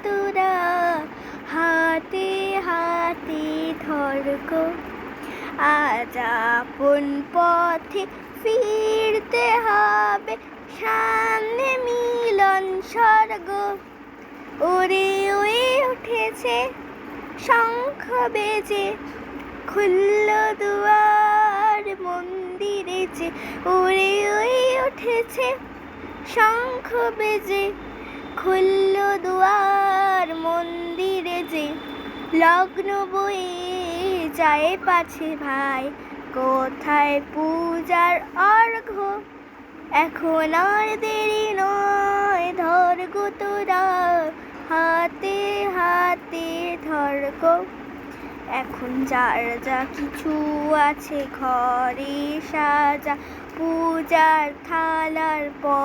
তোরা, হাতে হাতে ধর গো। আজ আপন পথে ফিরতে হবে, সামনে মিলন স্বর্গ। ওরে ওই উঠেছে শঙ্খ বেজে, খুলল দুয়ার মন্দিরে যে। ওরে ওই উঠেছে শঙ্খ বেজে, খুলল দুয়ার মন্দিরে যে। লগ্ন বয়ে যায় পাছে ভাই, কোথায় পূজার অর্ঘ্য। এখন আর দেরি নয়, ধর গো তোরা, হাতে হাতে ধর গো। এখন যার যা কিছু আছে ঘরে সাজা, পূজার থালার পর